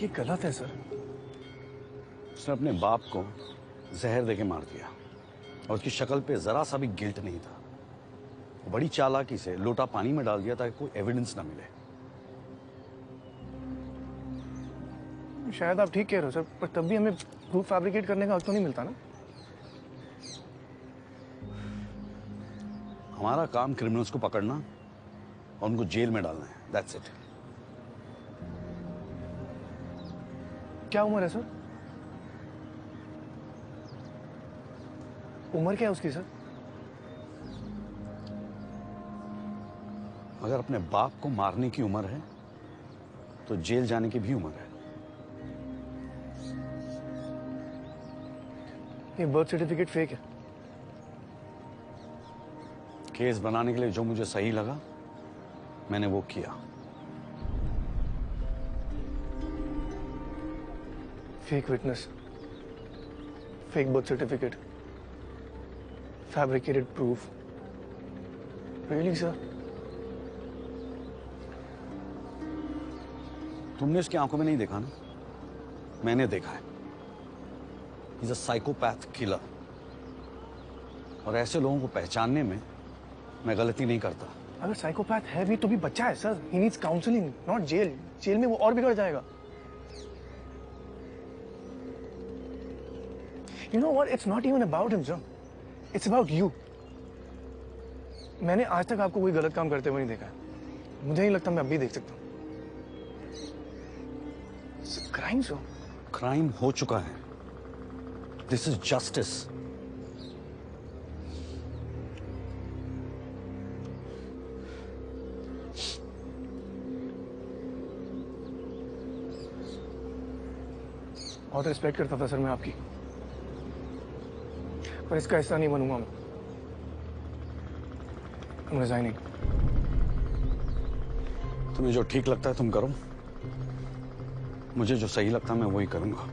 ये गलत है सर। उसने अपने बाप को जहर देके मार दिया और उसकी शक्ल पे जरा सा भी गिल्ट नहीं था। वो बड़ी चालाकी से लोटा पानी में डाल दिया ताकि कोई एविडेंस ना मिले। शायद आप ठीक कह रहे हो सर, पर तब भी हमें प्रूफ फैब्रिकेट करने का हक तो नहीं मिलता ना। हमारा काम क्रिमिनल्स को पकड़ना और उनको जेल में डालना है। That's it. क्या उम्र है सर? उम्र क्या है उसकी सर? अगर अपने बाप को मारने की उम्र है तो जेल जाने की भी उम्र है। ये बर्थ सर्टिफिकेट फेक है। केस बनाने के लिए जो मुझे सही लगा मैंने वो किया। Fake witness, fake birth certificate, fabricated proof. Really sir? तुमने उसकी आंखों में नहीं देखा ना, मैंने देखा है। He's a psychopath killer। और ऐसे लोगों को पहचानने में मैं गलती नहीं करता। अगर साइकोपैथ है भी तो भी बच्चा है sir. He needs counselling, not jail. Jail में वो और बिगड़ जाएगा। You know what? It's not even about him, sir. It's about you. मैंने आज तक आपको कोई गलत काम करते हुए नहीं देखा है। मुझे नहीं लगता मैं अब भी देख सकता हूँ। Crime sir. क्राइम हो चुका है। This is justice. बहुत रिस्पेक्ट करता था सर मैं आपकी, पर इसका हिस्सा नहीं बनूंगा मैं। I'm resigning। तुम्हें जो ठीक लगता है तुम करो, मुझे जो सही लगता है मैं वही करूंगा।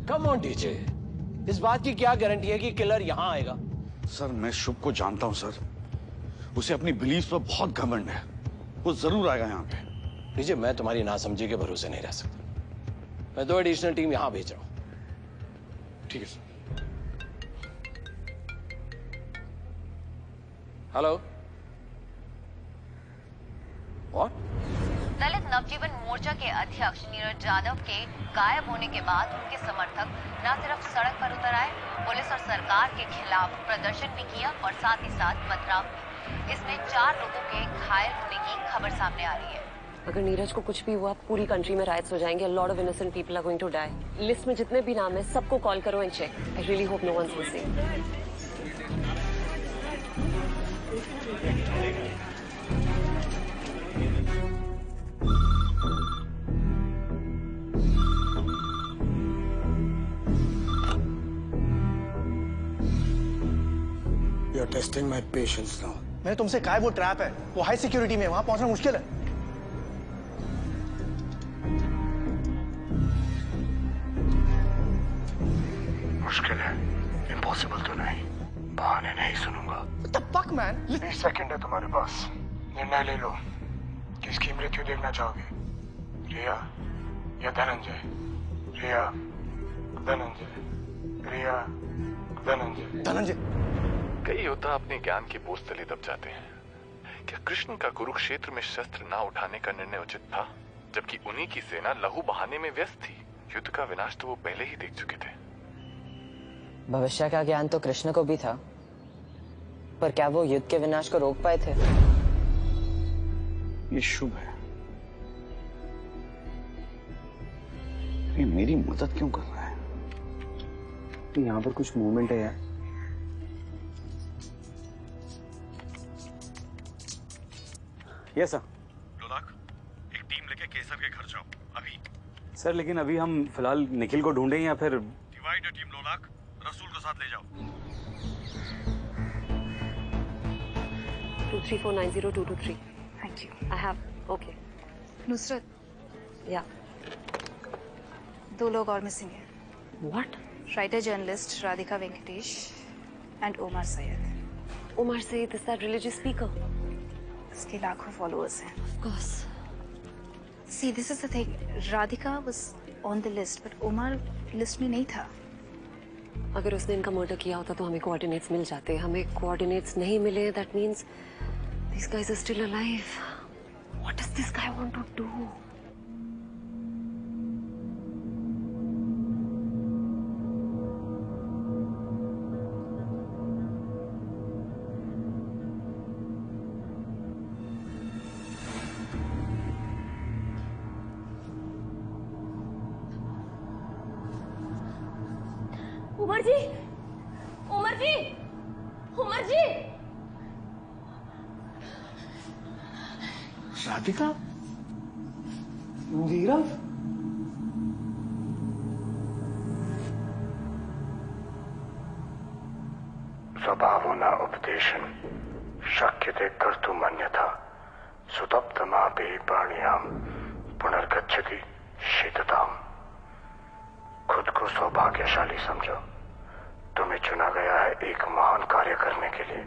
कम ऑन डीजे, इस बात की क्या गारंटी है कि किलर यहाँ आएगा? सर मैं शुभ को जानता हूं सर। उसे अपनी बिलीफ पर बहुत घमंड है। वो जरूर आएगा यहाँ पे। डीजे, मैं तुम्हारी नासमझी के भरोसे नहीं रह सकता। मैं 2 एडिशनल टीम यहाँ भेज रहा हूँ। ठीक है sir. Hello, what? Dalit Navjeevan Morcha के अध्यक्ष नीरज यादव के गायब होने के बाद उनके समर्थक न सिर्फ सड़क पर उतर आए, पुलिस और सरकार के खिलाफ प्रदर्शन भी किया और साथ ही साथ पथराव भी। इसमें 4 लोगों के घायल होने की खबर सामने आ रही है। अगर नीरज को कुछ भी हुआ, पूरी कंट्री में राइट्स हो जाएंगे। Lot of innocent people are going to die. List में जितने भी नाम है सबको कॉल करो and check. I really hope no one's missing. You're testing my patience now. मैंने तुमसे कहा है वो ट्रैप है, वो हाई सिक्योरिटी में है, वहां पहुंचना मुश्किल है। मुश्किल है, इम्पॉसिबल तो नहीं, बहाने नहीं सुनूंगा। What the fuck, man? 20 second है तुम्हारे पास, निर्णय ले लो। किसकी मृत्यु देखना चाहोगे, रिया या धनंजय? रिया, धनंजय, रिया, धनंजय। धनंजय। कई योद्धा अपने ज्ञान की बोझ तले दब जाते हैं। क्या कृष्ण का कुरुक्षेत्र में शस्त्र न उठाने का निर्णय उचित था, जबकि उन्हीं की सेना लहू बहाने में व्यस्त थी? युद्ध का विनाश तो वो पहले ही देख चुके थे। भविष्य का ज्ञान तो कृष्ण को भी था, पर क्या वो युद्ध के विनाश को रोक पाए थे? ये शुभ है। ये मेरी मदद क्यों कर रहा है? यहाँ पर कुछ मूवमेंट है यार। Yes sir. लोलाक, एक टीम लेके केसर के घर जाओ अभी। सर लेकिन अभी हम फिलहाल निखिल को ढूंढें या फिर? डिवाइड द टीम लोलाक, रसूल को साथ ले जाओ। 234902223. Thank you. I have. Okay. Nusrat, Yeah. 2 लोग और मिसिंग हैं। What? Writer journalist Radhika Venkatesh and Omar Syed. Omar Saeed is that religious speaker? इसके लाखों फॉलोअर्स हैं। Of course. See, this is the thing. Radhika was on the list, but Omar list में नहीं था। अगर उसने इनका मर्डर किया होता तो हमें कोऑर्डिनेट्स मिल जाते। हमें कोऑर्डिनेट्स नहीं मिले, that means these guys are still alive. What does this guy want to do? Umar ji, Umar ji, Umar ji. Radhika, Nirav. स्वभावो न उपदेशन शक्यते कर्तुम् अन्यथा सुतप्तमापि प्राणियां पुनर्गच्छति शीतताम्। खुद को सौभाग्यशाली समझो, तुम्हें चुना गया है एक महान कार्य करने के लिए।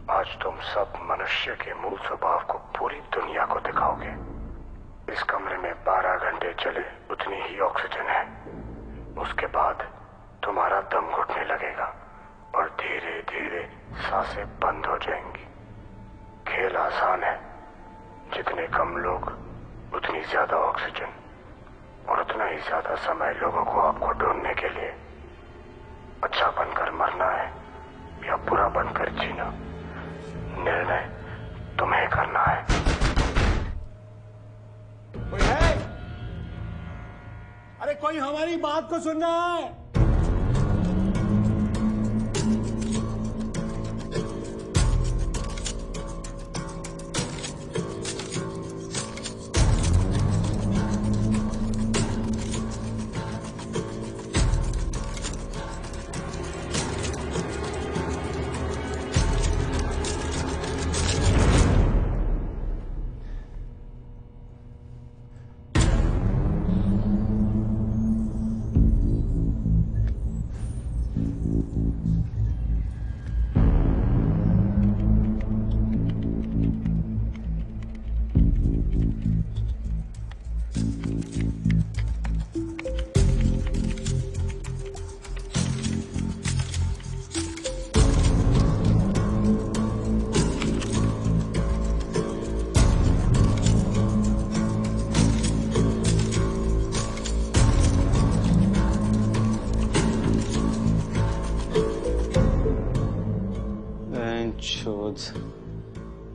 आज तुम सब मनुष्य के मूल स्वभाव को पूरी दुनिया को दिखाओगे। इस कमरे में 12 घंटे चले उतनी ही ऑक्सीजन है। उसके बाद तुम्हारा दम घुटने लगेगा और धीरे धीरे सांसें बंद हो जाएंगी। खेल आसान है, जितने कम लोग उतनी ज्यादा ऑक्सीजन और उतना ही ज्यादा समय लोगों को आपको ढूंढने के लिए। अच्छा बनकर मरना है या बुरा बनकर जीना, निर्णय तुम्हें करना है। कोई है? अरे कोई हमारी बात को सुन रहा है?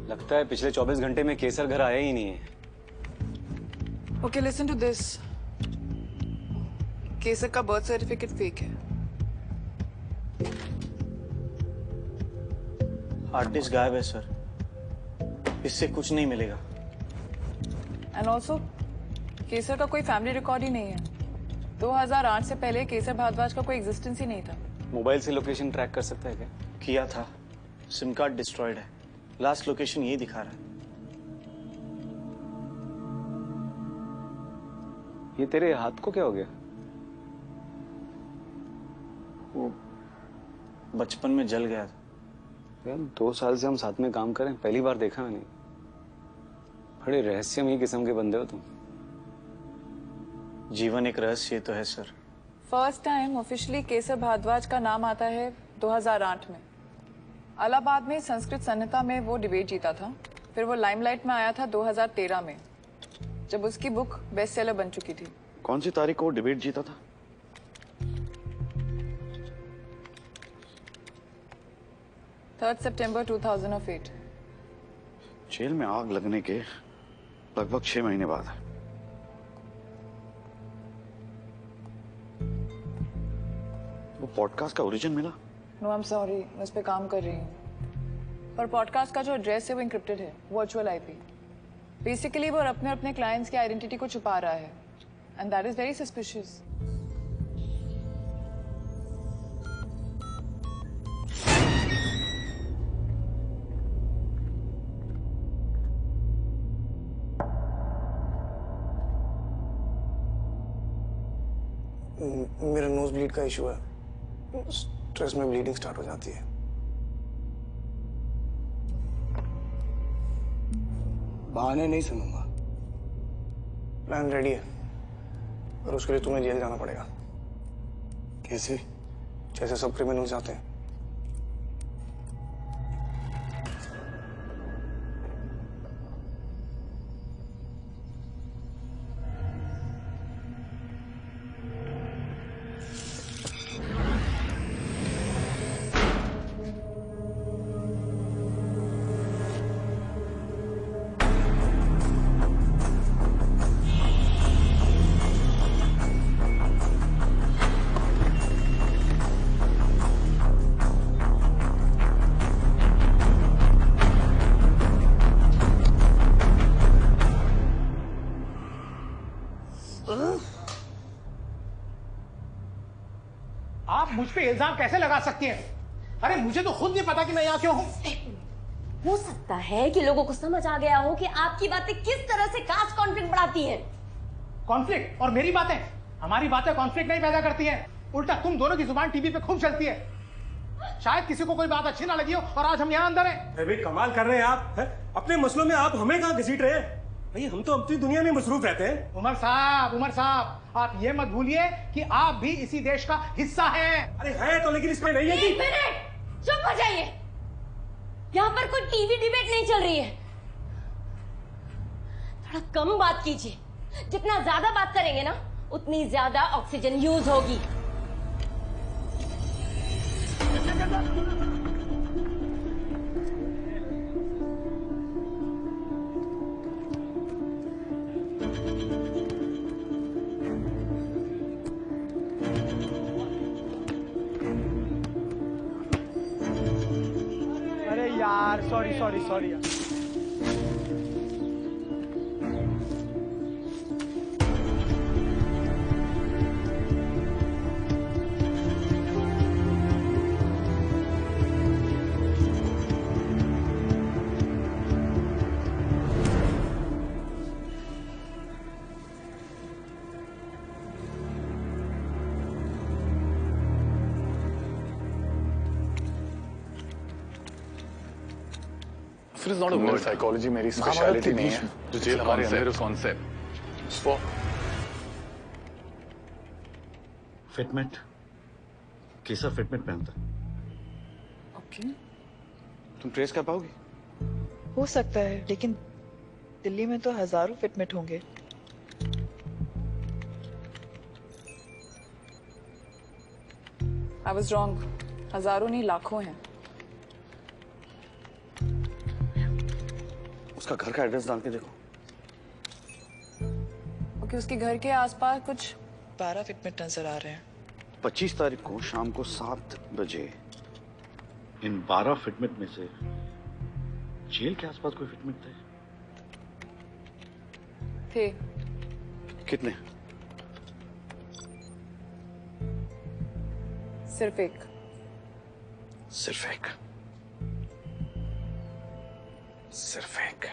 लगता है पिछले 24 घंटे में केसर घर आया ही नहीं है। Okay, listen to this. केसर का बर्थ सर्टिफिकेट फेक है। हार्ड डिस्क गायब है सर, इससे कुछ नहीं मिलेगा। एंड ऑल्सो केसर का कोई फैमिली रिकॉर्ड ही नहीं है। 2008 से पहले केसर भारद्वाज का कोई एग्जिस्टेंस ही नहीं था। मोबाइल से लोकेशन ट्रैक कर सकता है क्या? किया था, सिम कार्ड डिस्ट्रॉयड है। लास्ट लोकेशन ये दिखा रहा है। ये तेरे हाथ को क्या हो गया? बचपन में जल गया था। यार 2 साल से हम साथ में काम करें, पहली बार देखा मैंने। बड़े रहस्यमयी किस्म के बंदे हो तुम। जीवन एक रहस्य तो है सर। फर्स्ट टाइम ऑफिशियली केसर भारद्वाज का नाम आता है 2008 में। इलाहाबाद में संस्कृत संहिता में वो डिबेट जीता था। फिर वो लाइमलाइट में आया था 2013 में, जब उसकी बुक बेस्ट सेलर बन चुकी थी। कौन सी तारीख को डिबेट जीता था? September 2008। जेल में आग लगने के लगभग 6 महीने बाद। वो पॉडकास्ट का ओरिजिन मिला? नो आई एम सॉरी, मैं उस पर काम कर रही हूँ। पर पॉडकास्ट का जो एड्रेस है वो इंक्रिप्टेड है, वर्चुअल आईपी। बेसिकली वो अपने क्लाइंट्स की आइडेंटिटी को छुपा रहा है, and that is very suspicious. मेरा नोज ब्लीड का इशू है, स्ट्रेस में ब्लीडिंग स्टार्ट हो जाती है। बहाने नहीं सुनूंगा। प्लान रेडी है, और उसके लिए तुम्हें जेल जाना पड़ेगा। कैसे? जैसे सब क्रिमिनल्स जाते हैं। आप मुझ पे इल्जाम कैसे लगा सकती हैं? अरे मुझे तो खुद नहीं पता कि मैं यहाँ क्यों हूँ। हो सकता है कि लोगों को समझ आ गया हो कि आपकी बातें किस तरह से कास्ट कॉन्फ्लिक्ट बढ़ाती हैं। कॉन्फ्लिक्ट? और मेरी बातें? हमारी बातें कॉन्फ्लिक्ट नहीं पैदा करती हैं। उल्टा तुम दोनों की जुबान टीवी पे खूब चलती है। शायद किसी को कोई बात अच्छी ना लगी हो और आज हम यहाँ अंदर हैं। अरे कमाल कर रहे हैं आप है? अपने मसलों में आप हमें कहाँ घसीट रहे हैं? भाई हम तो अपनी दुनिया में मसरूफ रहते हैं। उमर साहब, आप ये मत भूलिए कि आप भी इसी देश का हिस्सा हैं। अरे है तो, लेकिन इसमें नहीं है कि... एक मिनट, चुप हो जाइए। यहाँ पर कोई टीवी डिबेट नहीं चल रही है। थोड़ा कम बात कीजिए। जितना ज्यादा बात करेंगे ना, उतनी ज्यादा ऑक्सीजन यूज होगी। अरे यार सॉरी यार। It is not a word. Psychology मेरी स्पेशलिटी नहीं है। जो जेल हमारे अंदर उस कॉन्सेप्ट फिटमेंट, केसर फिटमेंट पहनता है। ओके, तुम ट्रेस कर पाओगी? हो सकता है, लेकिन दिल्ली में तो हजारों फिटमेंट होंगे। I was wrong. हजारों नहीं, लाखों हैं। उसका घर का एड्रेस डाल के देखो। ओके, उसके घर के आसपास कुछ 12 फिटमेंट नजर आ रहे हैं। 25 तारीख को शाम को 7 बजे इन 12 फिटमेंट में से जेल के आसपास कोई फिटमेंट थे? कितने? सिर्फ एक। सिर्फ एक। सिर्फ एक।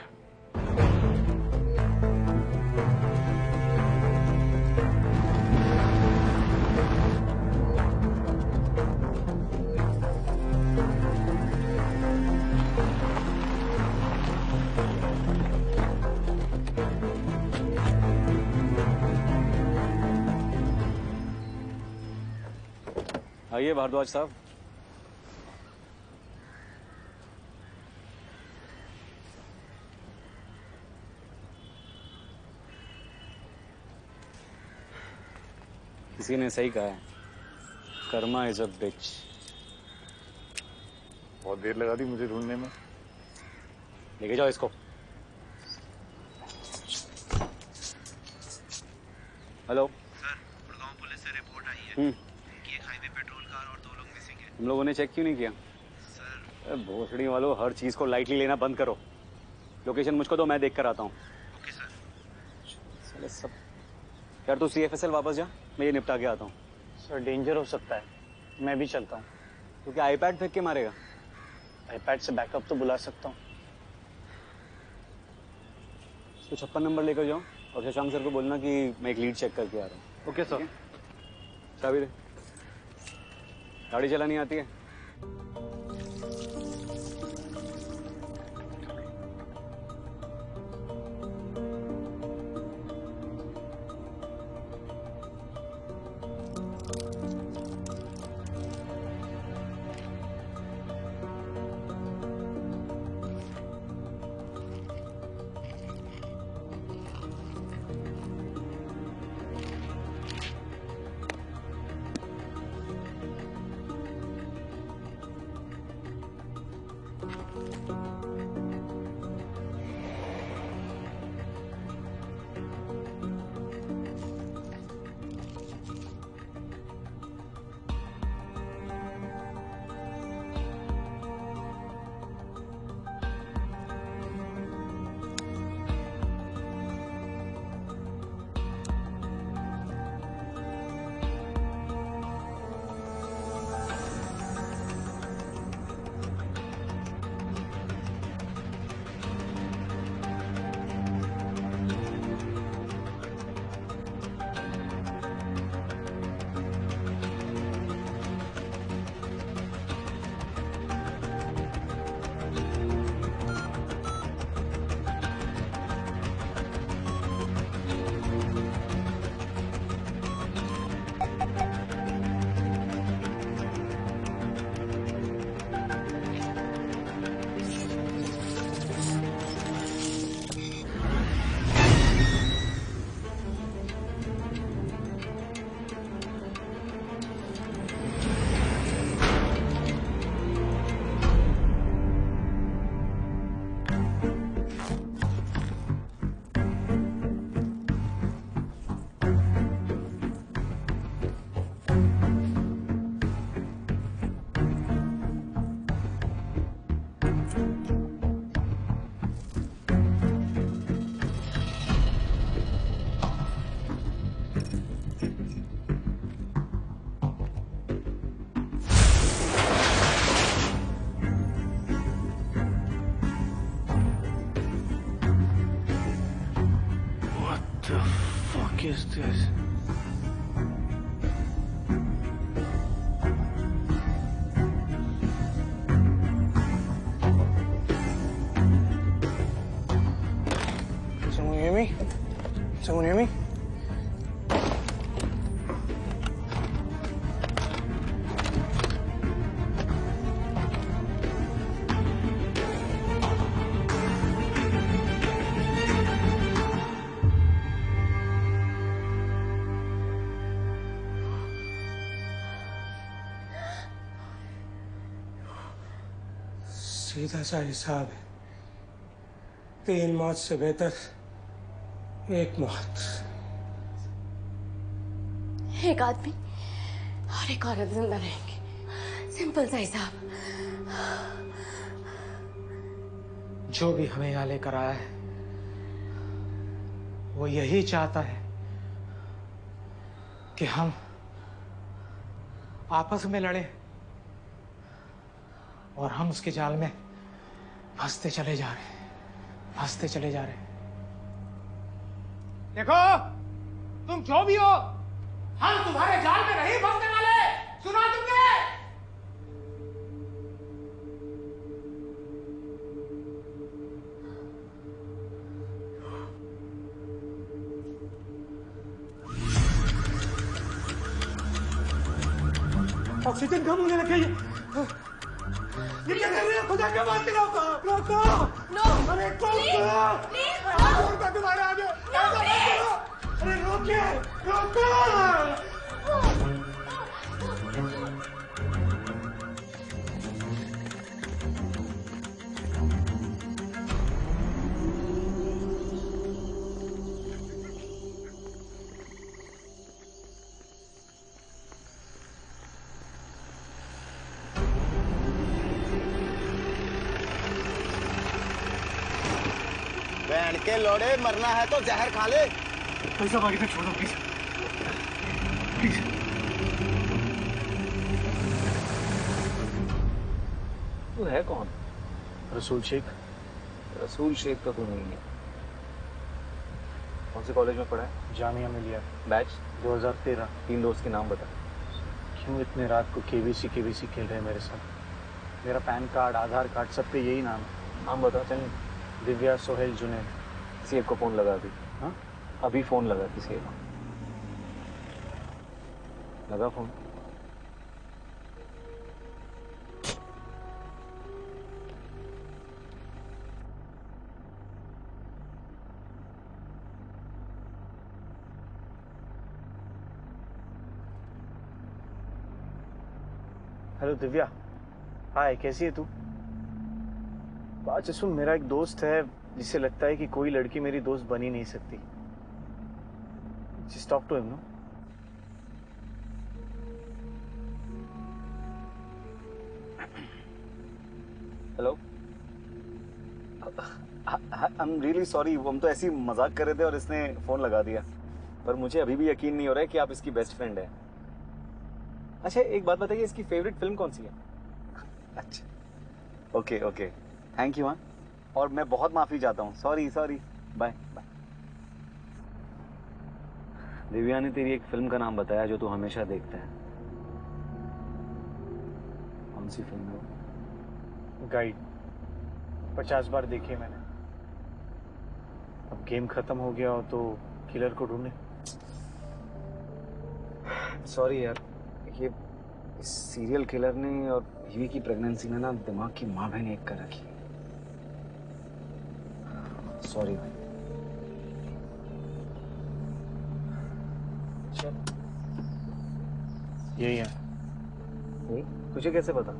आइए भारद्वाज साहब। किसी ने सही कहा है, कर्मा इज अ बिच। बहुत देर लगा दी मुझे ढूंढने में। लेके जाओ इसको। हेलो सर, गुड़गांव पुलिस से रिपोर्ट आई है कि एक हाईवे पेट्रोल कार और 2 लोग मिसिंग हैं। तुम लोगों ने चेक क्यों नहीं किया? सर, भोसड़ी वालों, हर चीज को लाइटली लेना बंद करो। लोकेशन मुझको दो, मैं देख कर आता हूँ। Okay sir. चले सब। यार तू CFSL वापस जा, मैं ये निपटा के आता हूँ। सर डेंजर हो सकता है, मैं भी चलता हूँ। तो क्या आईपैड फेंक के मारेगा? आईपैड से बैकअप तो बुला सकता हूँ। तो 56 नंबर लेकर जाओ और शशांक सर को बोलना कि मैं एक लीड चेक करके आ रहा हूँ। Okay sir. चाबी दे। गाड़ी चलानी आती है? is this? Someone hear me? Someone hear me? सीधा सा हिसाब है, 3 मौत से बेहतर 1 मौत। एक आदमी और एक औरत जिंदा रहेंगे, सिंपल सा हिसाब। जो भी हमें यहाँ लेकर आया है वो यही चाहता है कि हम आपस में लड़े और हम उसके जाल में फंसते चले जा रहे हैं, फंसते चले जा रहे हैं। देखो, तुम जो भी हो, हम तुम्हारे जाल में नहीं फंसने वाले। सुना तुमने? ऑक्सीजन कम होने लग गई है। ये क्या कर रहे हो? खुदा के मारते रोको, रोको। नो, अरे रोको तुम्हारे आगे। अरे रोकिए, रोको। बैठ के लौड़े, मरना है तो जहर खा ले। पैसा बाकी तक छोड़ो प्लीज, प्लीज। तू है कौन? रसूल शेख। रसूल शेख तो तू नहीं है। कौन से कॉलेज में पढ़ा है? जामिया मिलिया। बैच 2013। 3 दोस्त के नाम बता। क्यों इतने रात को केबीसी खेल रहे हैं मेरे साथ? मेरा पैन कार्ड, आधार कार्ड, सब पे यही नाम है। नाम बता। चल। दिव्या, सोहेल, जुनैद। किसी एक को फोन लगा दी। हाँ, अभी फोन लगा किसी एक। लगा फोन। हेलो दिव्या। हाय, कैसी है तू? अच्छा सुन, मेरा एक दोस्त है जिसे लगता है कि कोई लड़की मेरी दोस्त बन ही नहीं सकती। Just talk to him, no? Hello. I am really sorry, हम तो ऐसे ही मजाक कर रहे थे और इसने फोन लगा दिया। पर मुझे अभी भी यकीन नहीं हो रहा है कि आप इसकी बेस्ट फ्रेंड है। अच्छा एक बात बताइए, इसकी फेवरेट फिल्म कौन सी है? अच्छा ओके ओके, थैंक यू। हाँ, और मैं बहुत माफी चाहता हूँ। Sorry sorry, bye bye. Divya ने तेरी एक फिल्म का नाम बताया जो तू हमेशा देखता है। कौन सी फिल्म है वो? गाइड 50 बार देखी है मैंने। अब गेम खत्म हो गया हो तो किलर को ढूंढे। सॉरी यार, ये सीरियल किलर ने और यूवी की प्रेगनेंसी ने ना दिमाग की माँ बहन एक कर रखी है। सॉरी भाई। यही है। तुझे कैसे पता?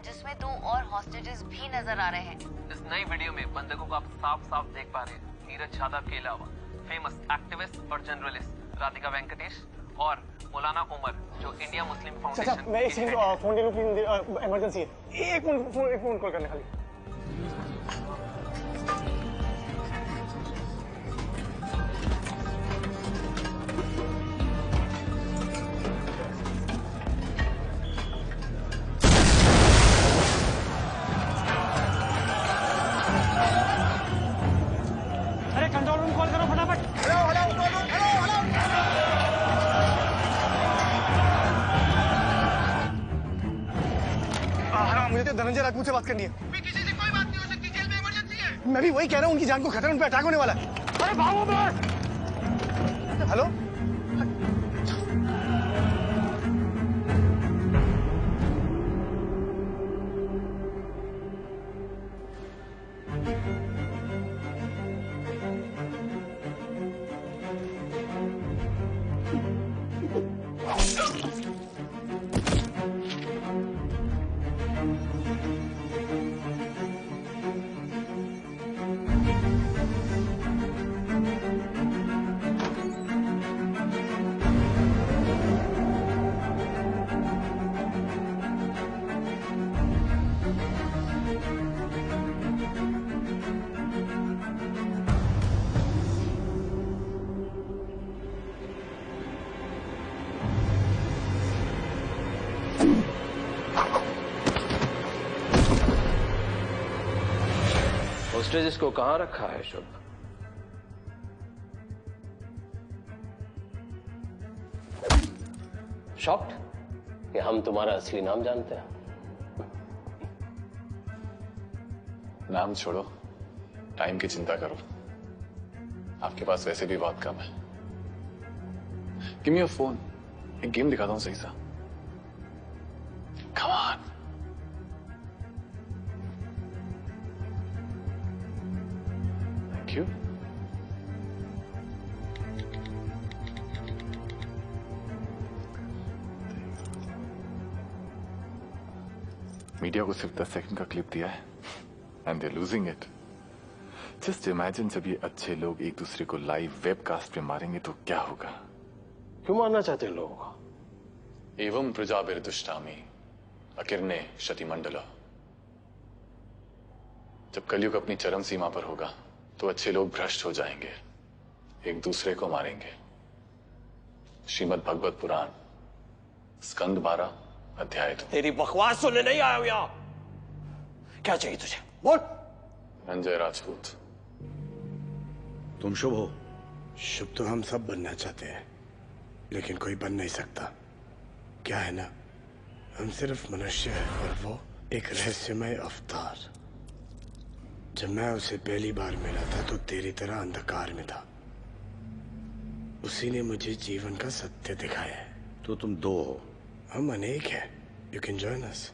जिसमें 2 और हॉस्टेजेस भी नजर आ रहे हैं। इस नई वीडियो में बंदकों को आप साफ साफ देख पा रहे हैं। नीरज यादव के अलावा फेमस एक्टिविस्ट और जर्नलिस्ट राधिका वेंकटेश और मौलाना उमर जो इंडिया मुस्लिम फाउंडेशन। मैं एक मिनट फोन ले लूं प्लीज, इमरजेंसी है। एक फोन कॉल करने खाली। कंट्रोल रूम कॉल करो फटाफट। हेलो, मुझे तो धनंजय राजपूत से बात करनी है। किसी से कोई बात नहीं हो सकती, जेल में इमरजेंसी है। मैं भी वही कह रहा हूँ, उनकी जान को खतरा, उन पे अटैक होने वाला है। अरे भागो बस। हेलो, होस्टेजेस को कहां रखा है शुभ? शॉक्ड कि हम तुम्हारा असली नाम जानते हैं? नाम छोड़ो, टाइम की चिंता करो। आपके पास वैसे भी बहुत कम है। गिव मी योर फोन, एक गेम दिखाता हूं सही सा। Come on. Thank you. Media को सिर्फ 10 सेकंड का क्लिप दिया है and they losing it. Just imagine जब ये अच्छे लोग एक दूसरे को लाइव वेबकास्ट पे मारेंगे तो क्या होगा? क्यों मारना चाहते हैं लोगों को? एवं प्रजाभिर्दुष्टामि अकिरणे शतिमंडल। जब कलयुग अपनी चरम सीमा पर होगा तो अच्छे लोग भ्रष्ट हो जाएंगे, एक दूसरे को मारेंगे। श्रीमद् भगवत पुराण स्कंद 12 अध्याय 2। तेरी बकवास सुनने नहीं आया हूं यहां। क्या चाहिए तुझे? बोल। धनंजय राजपूत। तुम शुभ हो? शुभ तो हम सब बनना चाहते हैं, लेकिन कोई बन नहीं सकता। क्या है ना, हम सिर्फ मनुष्य हैं और वो एक रहस्यमय अवतार। जब मैं उसे पहली बार मिला था तो तेरी तरह अंधकार में था। उसी ने मुझे जीवन का सत्य दिखाया है। तो तुम दो हो? हम अनेक हैं। You can join us.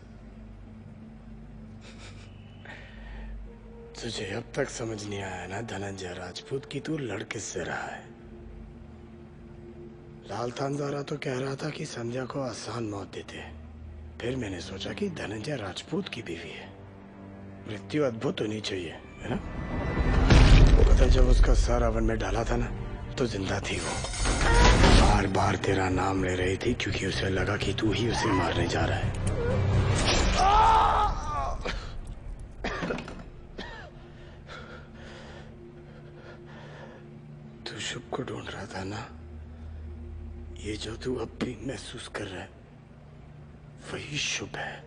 तुझे अब तक समझ नहीं आया ना धनंजय राजपूत की तू लड़ किससे रहा है? लाल थानजारा तो कह रहा था कि संध्या को आसान मौत देते हैं। फिर मैंने सोचा कि धनंजय राजपूत की बीवी है, मृत्यु अद्भुत होनी चाहिए, है ना? पता जब उसका सर अवन में डाला था ना तो जिंदा थी वो। बार बार तेरा नाम ले रही थी क्योंकि उसे लगा कि तू ही उसे मारने जा रहा है। तू शुभ को ढूंढ रहा था ना? ये जो तू अब भी महसूस कर रहा है वही शुभ है।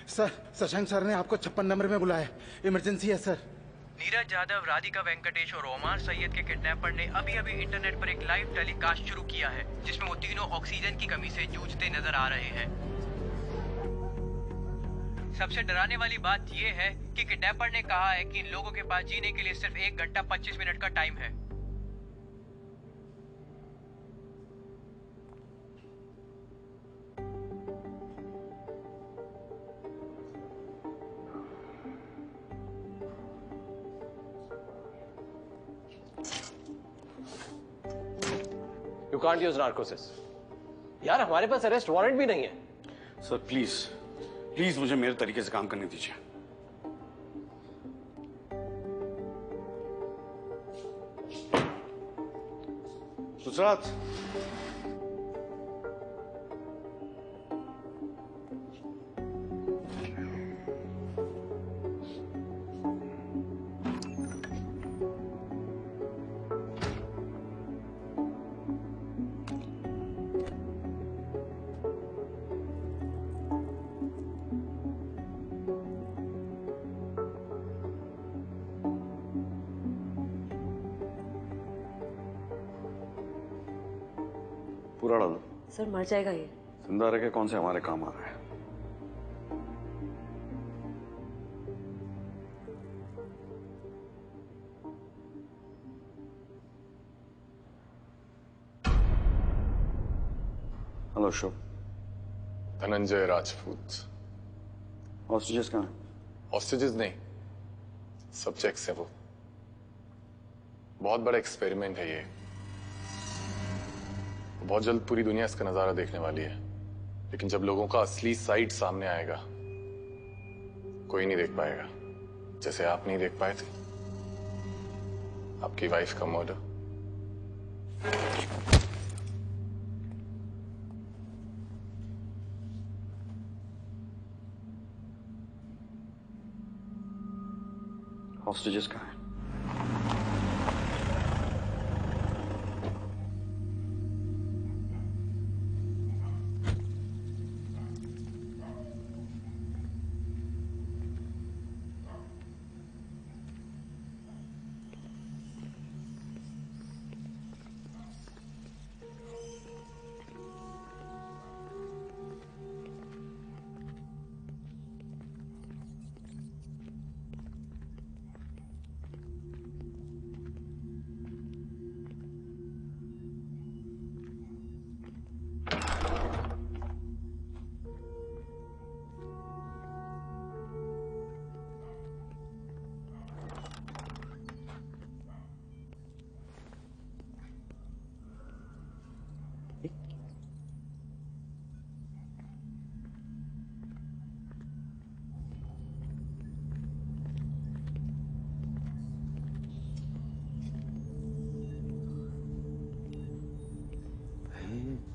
सर, शशांक सर ने आपको 56 नंबर में बुलाया। इमरजेंसी है सर। नीरज यादव, राधिका वेंकटेश और ओमार सैयद के किडनैपर ने अभी अभी इंटरनेट पर एक लाइव टेलीकास्ट शुरू किया है जिसमें वो तीनों ऑक्सीजन की कमी से जूझते नजर आ रहे हैं। सबसे डराने वाली बात यह है कि किडनैपर ने कहा है कि इन लोगों के पास जीने के लिए सिर्फ 1 घंटा 25 मिनट का टाइम है। You can't use narcosis. यार हमारे पास अरेस्ट वारंट भी नहीं है। सर प्लीज प्लीज मुझे मेरे तरीके से काम करने दीजिए। गुजरात पूरा डालो। सर मर जाएगा ये। जिंदा रह के कौन से हमारे काम आ रहा है? हेलो शुभ। धनंजय राजपूत। हॉस्टेजेस कहाँ हैं? हॉस्टेजेस नहीं, सब्जेक्ट्स हैं वो। बहुत बड़ा एक्सपेरिमेंट है ये। बहुत जल्द पूरी दुनिया इसका नजारा देखने वाली है, लेकिन जब लोगों का असली साइड सामने आएगा कोई नहीं देख पाएगा, जैसे आप नहीं देख पाए थे आपकी वाइफ का मर्डर। हॉस्टेजेस कहाँ हैं?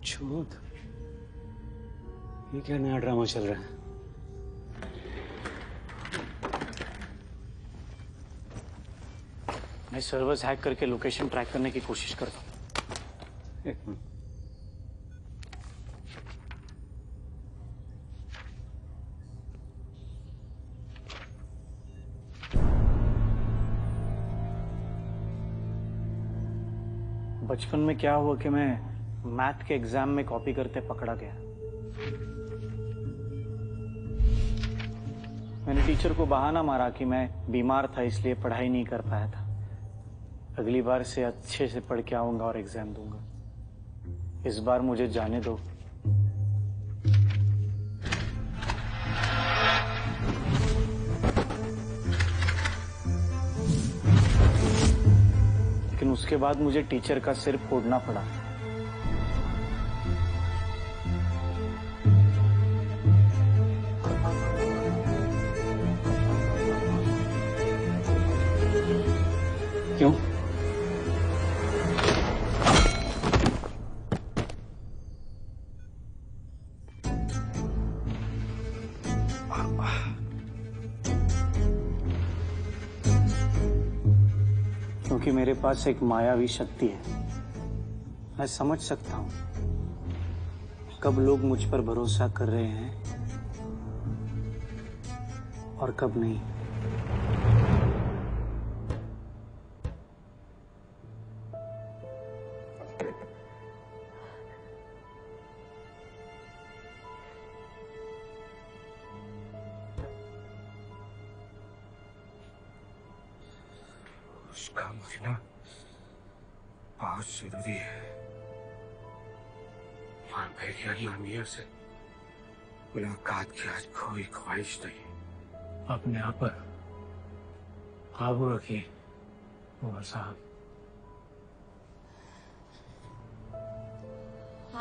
चूत, ये क्या नया ड्रामा चल रहा है? मैं सर्वर्स हैक करके लोकेशन ट्रैक करने की कोशिश करता हूँ। एक मिनट। बचपन में क्या हुआ कि मैं मैथ के एग्जाम में कॉपी करते पकड़ा गया। मैंने टीचर को बहाना मारा कि मैं बीमार था इसलिए पढ़ाई नहीं कर पाया था। अगली बार से अच्छे से पढ़ के आऊंगा और एग्जाम दूंगा। इस बार मुझे जाने दो। लेकिन उसके बाद मुझे टीचर का सिर फोड़ना पड़ा। क्यों? क्योंकि मेरे पास एक मायावी शक्ति है। मैं समझ सकता हूं कब लोग मुझ पर भरोसा कर रहे हैं और कब नहीं। उसका मरना बहुत जरूरी है। मान भैया नामिया से मुलाकात की आज कोई ख्वाहिश नहीं। अपने आप पर काबू रखिए उमर साहब।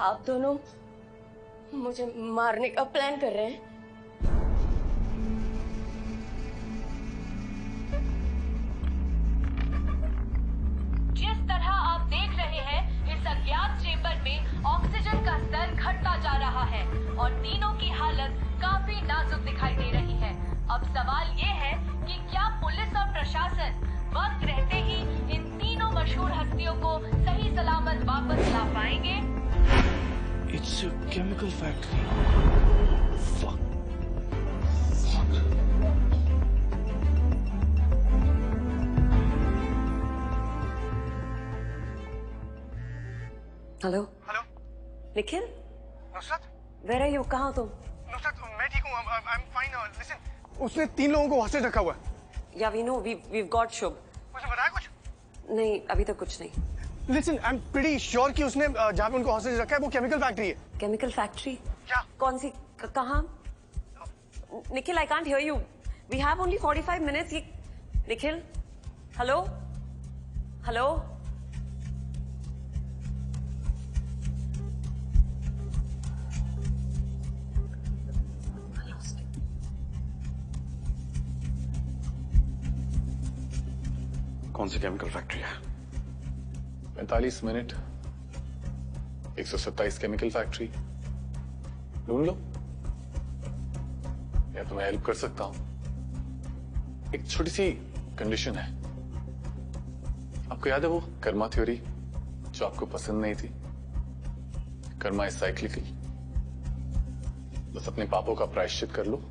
आप दोनों मुझे मारने का प्लान कर रहे हैं। जिस तरह आप देख रहे हैं, इस अज्ञात चेंबर में ऑक्सीजन का स्तर घटता जा रहा है और तीनों की हालत काफी नाजुक दिखाई दे रही है। अब सवाल ये है कि क्या पुलिस और प्रशासन वक्त रहते ही इन तीनों मशहूर हस्तियों को सही सलामत वापस ला पाएंगे? It's a chemical factory. Fuck. Hello hello Nikhil, Nusrat, where are you? कहाँ हो तुम? नुसरत मैं ठीक हूँ। I am fine. लिसन, उसने 3 लोगों को हॉस्टेज रखा हुआ है। या वी नो, we've got शुभ। मुझे बताया कुछ? नहीं, अभी तक कुछ नहीं। Listen, I am pretty sure कि उसने जहाँ पे उनको हॉस्टेज रखा है वो केमिकल फैक्ट्री है। Chemical factory? क्या? कौन सी? कहाँ? Nikhil, I can't hear you. We have only 45 minutes. ये निखिल, हेलो हेलो। कौन सी केमिकल फैक्ट्री है? 45 मिनट, 127 केमिकल फैक्ट्री। ढूंढ लो या तो मैं हेल्प कर सकता हूं। एक छोटी सी कंडीशन है। आपको याद है वो कर्मा थ्योरी जो आपको पसंद नहीं थी? Karma is cyclical. बस अपने पापों का प्रायश्चित कर लो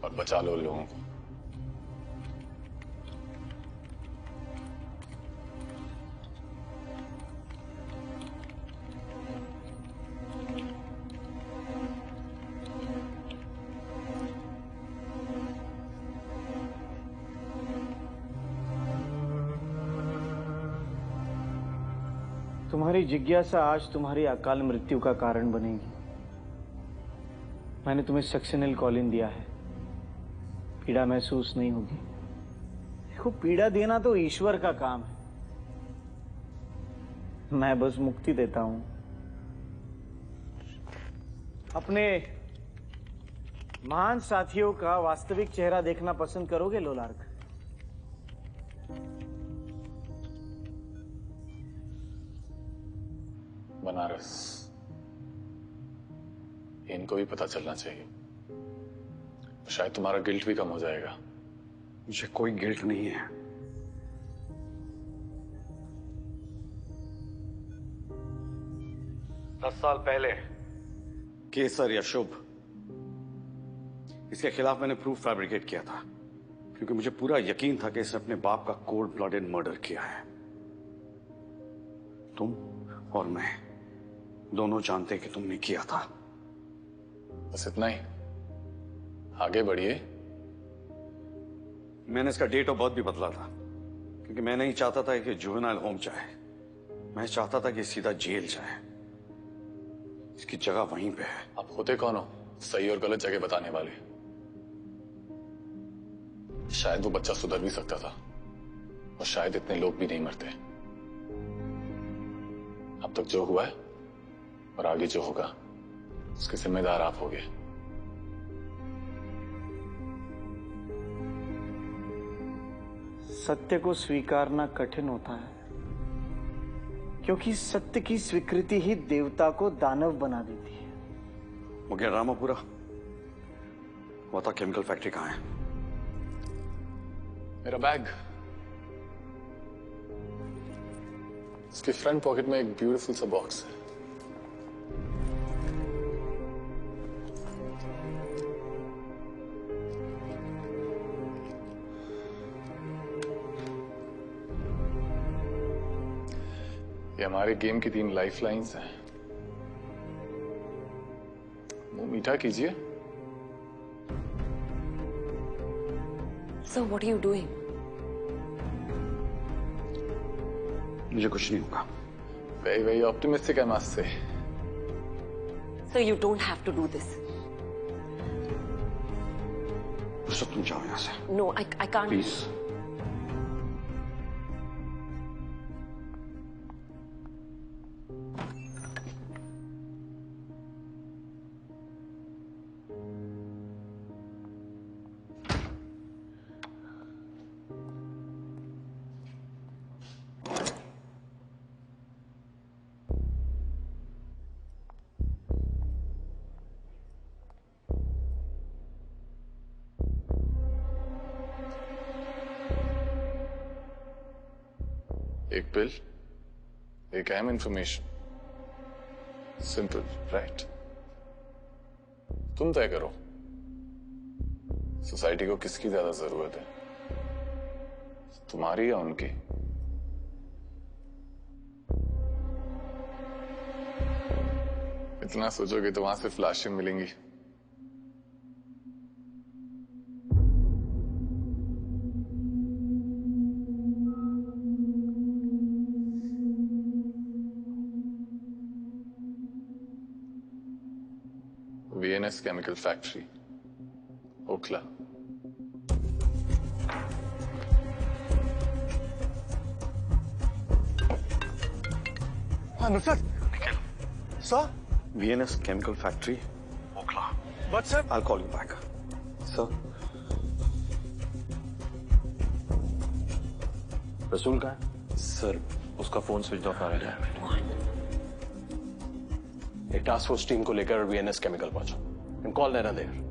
और बचा लो लोगों को। तुम्हारी जिज्ञासा आज तुम्हारी अकाल मृत्यु का कारण बनेगी। मैंने तुम्हें सक्सेनिल कॉलिन दिया है, पीड़ा महसूस नहीं होगी। देखो, पीड़ा देना तो ईश्वर का काम है, मैं बस मुक्ति देता हूं। अपने महान साथियों का वास्तविक चेहरा देखना पसंद करोगे लोलार्क? बनारस इनको भी पता चलना चाहिए। शायद तुम्हारा गिल्ट भी कम हो जाएगा। मुझे कोई गिल्ट नहीं है। दस साल पहले केसर या शुभ, इसके खिलाफ मैंने प्रूफ फैब्रिकेट किया था, क्योंकि मुझे पूरा यकीन था कि इसने अपने बाप का कोल्ड ब्लडेड मर्डर किया है। तुम और मैं दोनों जानते कि तुमने किया था। बस इतना ही, आगे बढ़िए। मैंने इसका डेट ऑफ बर्थ भी बदला था, क्योंकि मैं नहीं चाहता था कि जुवेनाइल होम जाए। मैं चाहता था कि सीधा जेल जाए। इसकी जगह वहीं पे है। आप होते कौन हो सही और गलत जगह बताने वाले? शायद वो बच्चा सुधर भी सकता था, और शायद इतने लोग भी नहीं मरते। अब तक जो हुआ है और आगे जो होगा, उसके जिम्मेदार आप होगे। सत्य को स्वीकारना कठिन होता है, क्योंकि सत्य की स्वीकृति ही देवता को दानव बना देती है। वो क्या रामापुरा? वो था केमिकल फैक्ट्री कहाँ है? मेरा बैग, इसके फ्रंट पॉकेट में एक ब्यूटीफुल सा बॉक्स है। ये हमारे गेम की 3 लाइफ लाइन्स हैं। मुंह मीठा कीजिए। So what are you doing? मुझे कुछ नहीं होगा। Very optimistic, I must say. So you don't have to do this. तुम जाओ यहाँ से। No, I can't. Please. एक बिल, एक अहम इंफॉर्मेशन। Simple, right? तुम तय करो, सोसाइटी को किसकी ज्यादा जरूरत है, तुम्हारी या उनकी? इतना सोचोगे तो वहां से फ्लैशें मिलेंगी। VNS Chemical Factory, Okhla. Nusrat, sir? VNS Chemical Factory, Okhla. But sir, I'll call you back. Sir. रसूल कहाँ है? सर, उसका फोन स्विच ऑफ आ रहा है। एक टास्क फोर्स टीम को लेकर VNS केमिकल पहुंचो एंड कॉल नैना देयर।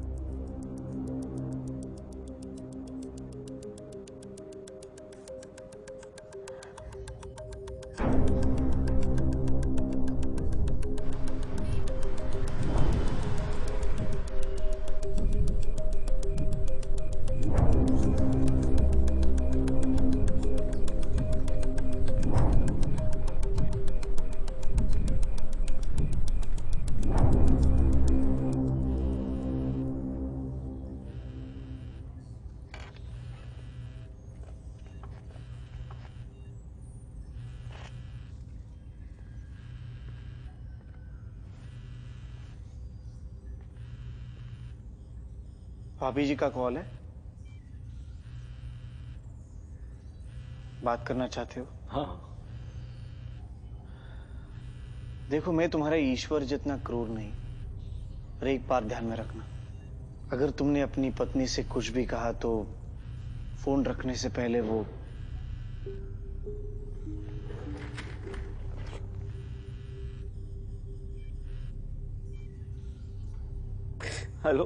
भाभी जी का कॉल है। बात करना चाहते हो? हाँ। देखो, मैं तुम्हारा ईश्वर जितना क्रूर नहीं, पर एक बात ध्यान में रखना, अगर तुमने अपनी पत्नी से कुछ भी कहा तो फोन रखने से पहले वो हेलो।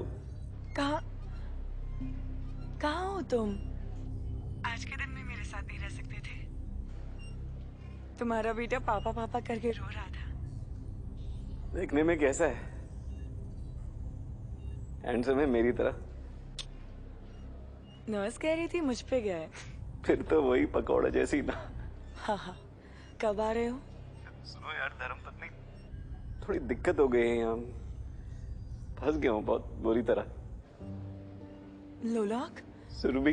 कहाँ हो तुम? आज के दिन में मेरे साथ नहीं रह सकते थे? तुम्हारा बेटा पापा पापा करके रो रहा था। देखने में कैसा है? हैंडसम है मेरी तरह? नर्स कह रही थी मुझ पे गया है। फिर तो वही पकौड़ा जैसी ना। हाँ हाँ, कब आ रहे हो? सुनो यार धर्मपत्नी, थोड़ी दिक्कत हो गई है यहाँ, फंस गया हूँ बहुत बुरी तरह। लोलाक? सुरभि,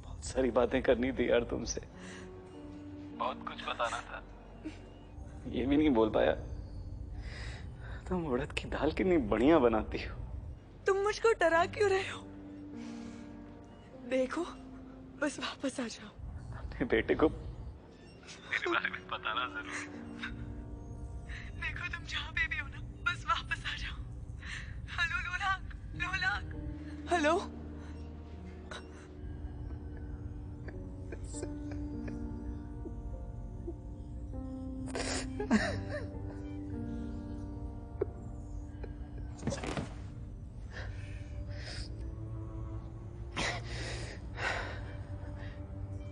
बहुत सारी बातें करनी थी यार तुमसे, बहुत कुछ बताना था, ये भी नहीं बोल पाया। तुम उड़द की दाल कितनी बढ़िया बनाती हो। तुम मुझको डरा क्यों रहे हो? देखो, बस वापस आ जाओ। अपने बेटे को मेरे बारे में बताना जरूर। देखो तुम जहाँ पे भी हो ना, बस वापस आ जाओ। Hello Lolak, Lolak, hello.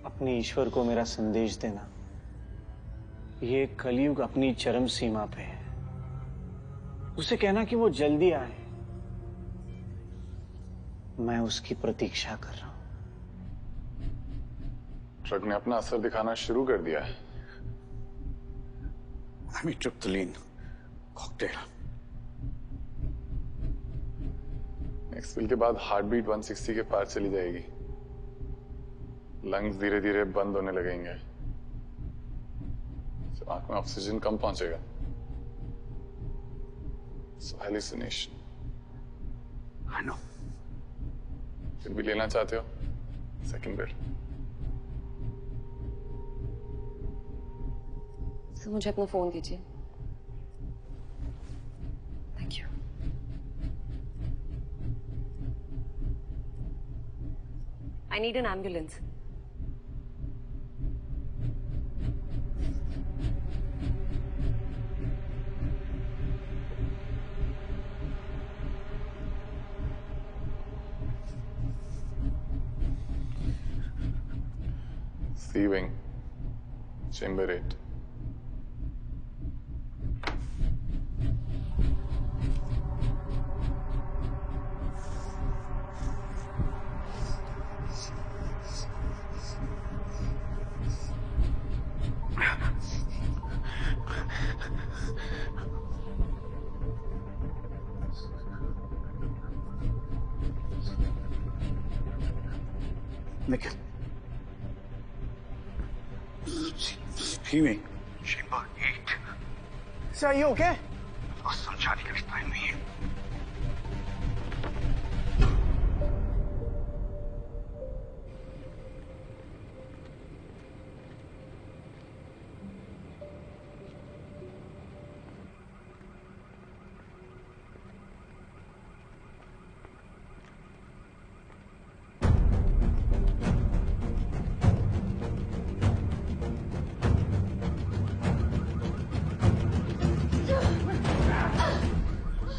अपने ईश्वर को मेरा संदेश देना, ये कलयुग अपनी चरम सीमा पे है। उसे कहना कि वो जल्दी आए। मैं उसकी प्रतीक्षा कर रहा हूं। ड्रग ने अपना असर दिखाना शुरू कर दिया है। Amitriptyline cocktail. नेक्स्ट पिल के बाद हार्ट बीट 160 के पार चली जाएगी, लंग्स धीरे धीरे बंद होने लगेंगे, आंख में ऑक्सीजन कम पहुंचेगा, सो हैलुसिनेशन। I know। फिर भी लेना चाहते हो सेकंड बिल? सर मुझे अपना फोन दीजिए। Thank you. I need an ambulance. C wing, chamber 8. Nikhil, Healing. Chamber 8. Sir, are you okay? और समझाने का भी टाइम नहीं है।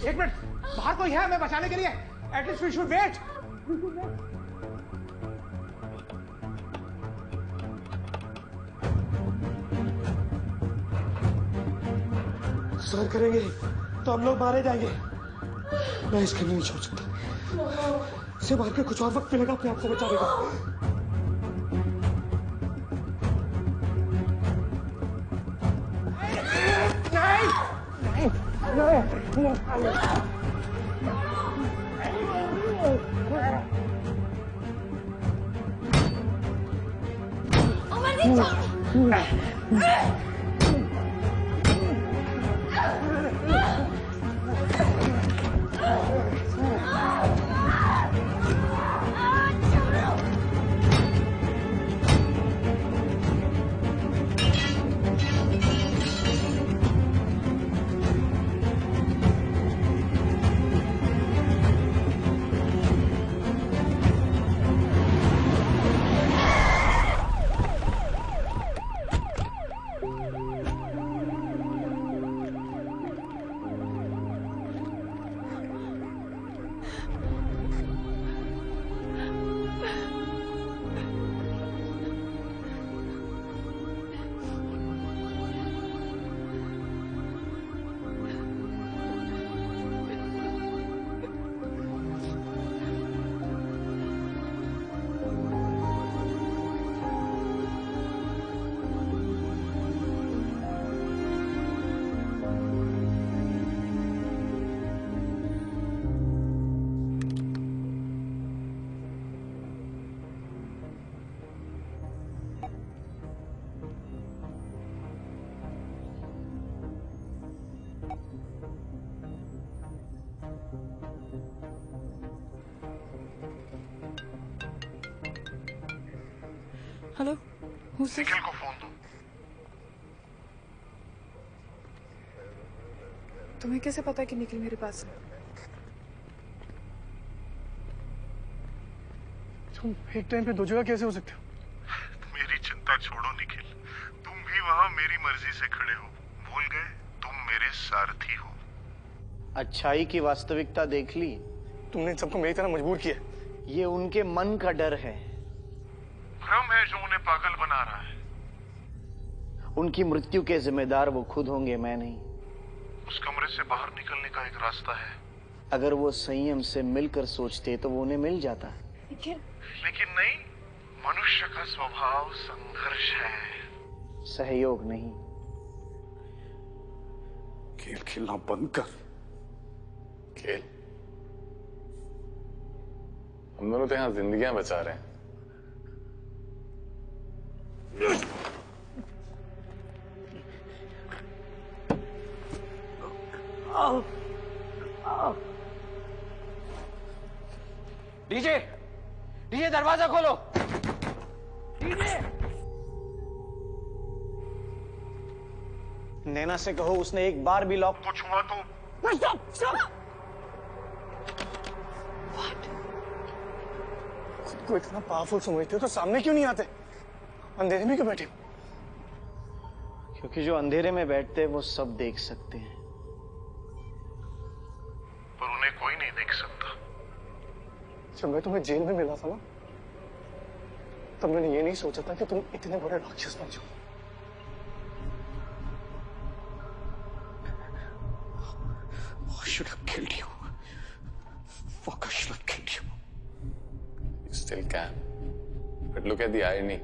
एक मिनट, बाहर कोई है हमें बचाने के लिए? Atleast we should wait. Sir करेंगे तो हम लोग मारे जाएंगे। मैं इसके लिए नहीं छोड़ सकता। इसे मार के कुछ और वक्त मिलेगा अपने आप को बचाने का। हेलो, निखिल को फोन दो। तुम्हें कैसे पता कि निखिल मेरे पास है? तुम एक टाइम पे दो जगह कैसे हो सकते हो? मेरी चिंता छोड़ो निखिल, तुम भी वहां मेरी मर्जी से खड़े हो। भूल गए तुम मेरे सारथी हो। अच्छाई की वास्तविकता देख ली? तुमने इन सबको मेरी तरह मजबूर किया। ये उनके मन का डर है। भ्रम है जो उन्हें पागल बना रहा है। उनकी मृत्यु के जिम्मेदार वो खुद होंगे, मैं नहीं। उस कमरे से बाहर निकलने का एक रास्ता है। अगर वो संयम से मिलकर सोचते तो वो उन्हें मिल जाता। लेकिन नहीं, मनुष्य का स्वभाव संघर्ष है, सहयोग नहीं। खेल खेलना बंद कर। खेल? हम दोनों तो यहाँ जिंदगियां बचा रहे हैं। डीजे, डीजे दरवाजा खोलो। डीजे, नैना से कहो उसने एक बार भी लॉक कुछ हुआ तो खुद को इतना पावरफुल समझते हो तो सामने क्यों नहीं आते? अंधेरे में क्यों बैठे हो? क्योंकि जो अंधेरे में बैठते हैं वो सब देख सकते हैं, पर उन्हें कोई नहीं देख सकता। जब मैं तुम्हें जेल में मिला था ना, तब मैंने ये नहीं सोचा था कि तुम इतने बड़े राक्षस बन जाओ। I should have killed you. Fuck, I should have killed you. You still can. But look at the irony.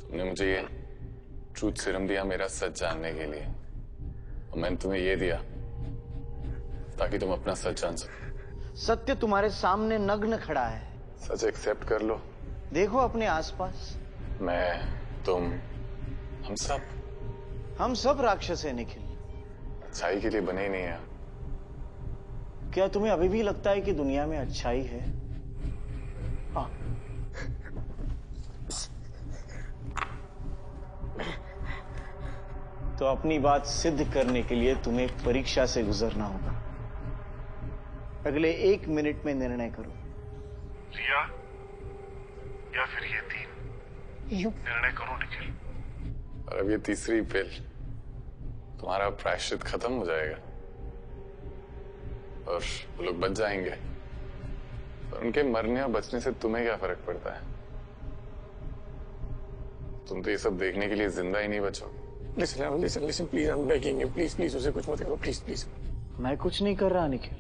तुमने मुझे ये ट्रूथ सीरम दिया मेरा सच जानने के लिए, और मैंने तुम्हें ये दिया ताकि तुम अपना सच जान सको। सत्य तुम्हारे सामने नग्न खड़ा है। सच एक्सेप्ट कर लो। देखो अपने आसपास। मैं, तुम, हम सब राक्षस हैं निखिल। अच्छाई के लिए बने ही नहीं है। क्या तुम्हें अभी भी लगता है कि दुनिया में अच्छाई है? हाँ। तो अपनी बात सिद्ध करने के लिए तुम्हें एक परीक्षा से गुजरना होगा। अगले 1 मिनट में निर्णय करो। रिया या फिर ये 3, निर्णय करो निखिल। और अब ये तीसरी पिल, तुम्हारा प्रायश्चित खत्म हो जाएगा और वो लोग बच जाएंगे। और उनके मरने और बचने से तुम्हें क्या फर्क पड़ता है? तुम तो ये सब देखने के लिए जिंदा ही नहीं बचोगे। Listen please, I'm begging you, please उसे कुछ मत करो, प्लीज। मैं कुछ नहीं कर रहा निखिल।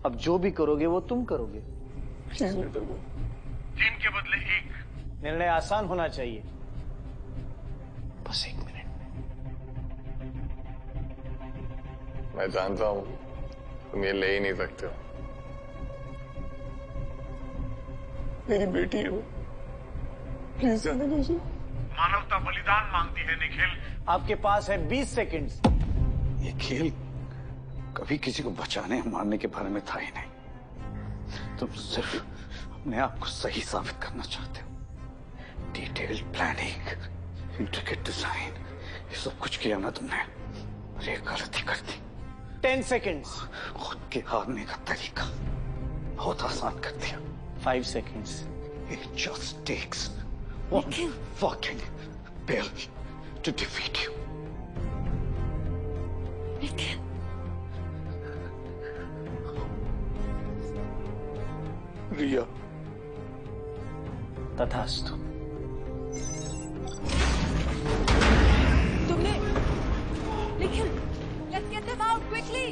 अब जो भी करोगे वो तुम करोगे। Please let her go। 3 के बदले 1। निर्णय आसान होना चाहिए, बस 1 मिनट। मैं जानता हूं तुम ये ले ही नहीं सकते हो। मेरी बेटी है वो, प्लीज जाने दो उसे। मानवता बलिदान मांगती है निखिल। आपके पास है 20 सेकंड्स। ये खेल कभी किसी को बचाने या मारने के बारे में था ही नहीं। तुम सिर्फ अपने आप को सही साबित करना चाहते हो। डिटेल्ड प्लानिंग, इंट्रिकेट डिजाइन, ये सब कुछ किया ना तुमने, और एक गलती कर दी। 10 सेकंड्स। खुद के हारने का तरीका बहुत आसान कर दिया। 5 seconds. It just takes one fucking pill to defeat you. रिया। तथास्तु। तुमने Nikhil, let's get them out quickly.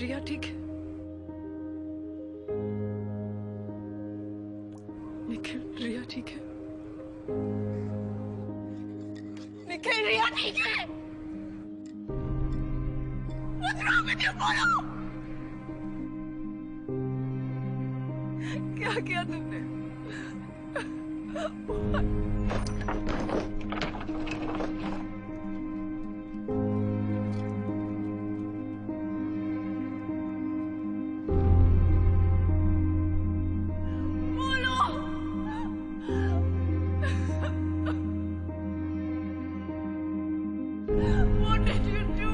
रिया ठीक है? निखिल, रिया ठीक है? निखिल, रिया ठीक है? What's wrong with you, बोलो? क्या किया तुमने? What did you do?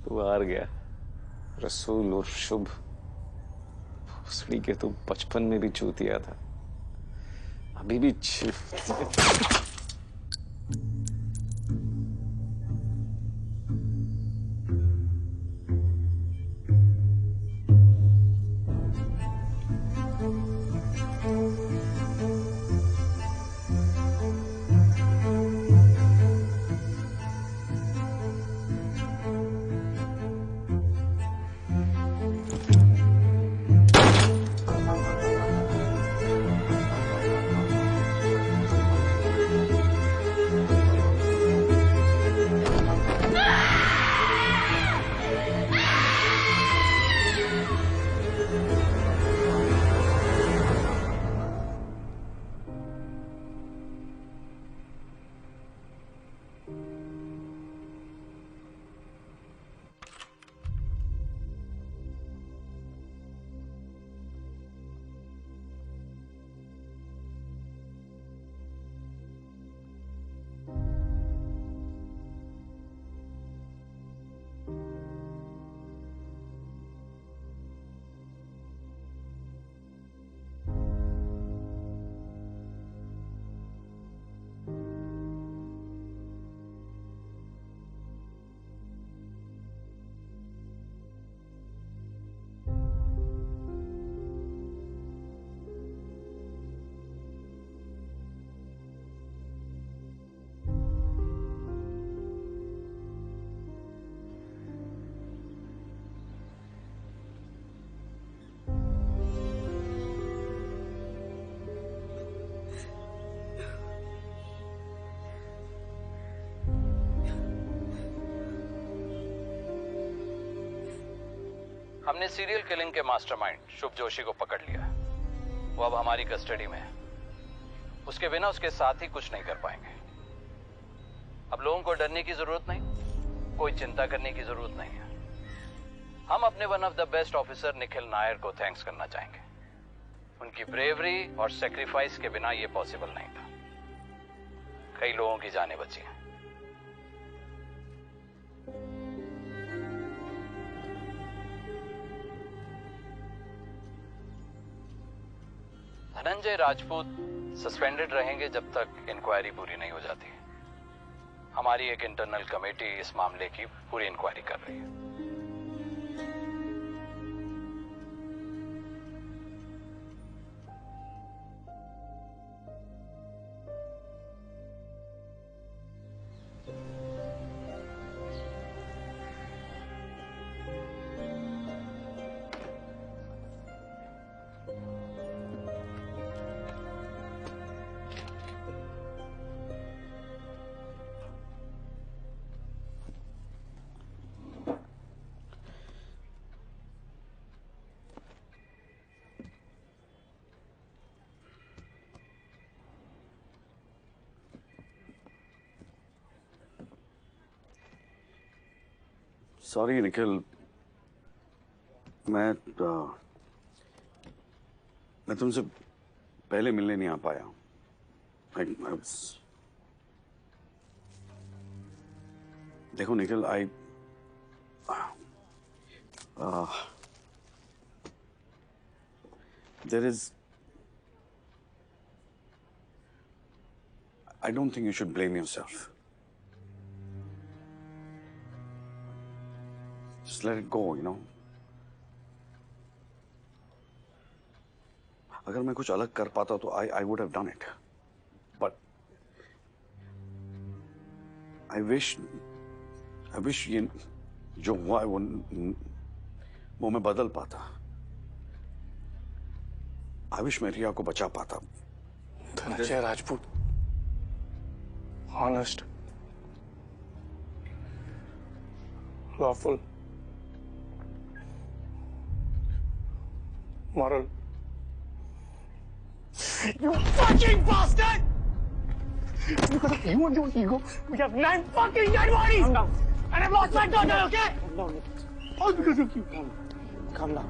तू हार गया रसूल और शुभ। भोसड़ी के तू बचपन में भी चूतिया था, अभी भी हमने सीरियल किलिंग के मास्टरमाइंड शुभ जोशी को पकड़ लिया। वो अब हमारी कस्टडी में है। उसके बिना उसके साथ ही कुछ नहीं कर पाएंगे। अब लोगों को डरने की जरूरत नहीं, कोई चिंता करने की जरूरत नहीं है। हम अपने one of the best officer Nikhil Nair को थैंक्स करना चाहेंगे। उनकी ब्रेवरी और सेक्रीफाइस के बिना ये पॉसिबल नहीं था। कई लोगों की जानें बची हैं। धनंजय राजपूत सस्पेंडेड रहेंगे जब तक इंक्वायरी पूरी नहीं हो जाती। हमारी एक इंटरनल कमेटी इस मामले की पूरी इंक्वायरी कर रही है। सॉरी निखिल, मैं तुमसे पहले मिलने नहीं आ पाया। देखो Nikhil, there is, I don't think you should blame yourself. Just just let it go, you know. अगर मैं कुछ अलग कर पाता तो I would have done it. But I wish ये जो हुआ है वो मैं बदल पाता. I wish मैं रिया को बचा पाता. Dhananjay Rajput, honest, lawful, moral. You fucking bastard! Because of you and your ego, we have 9 fucking dead bodies! Calm down. And I've lost my daughter, okay? Calm down. All because of you. Calm down.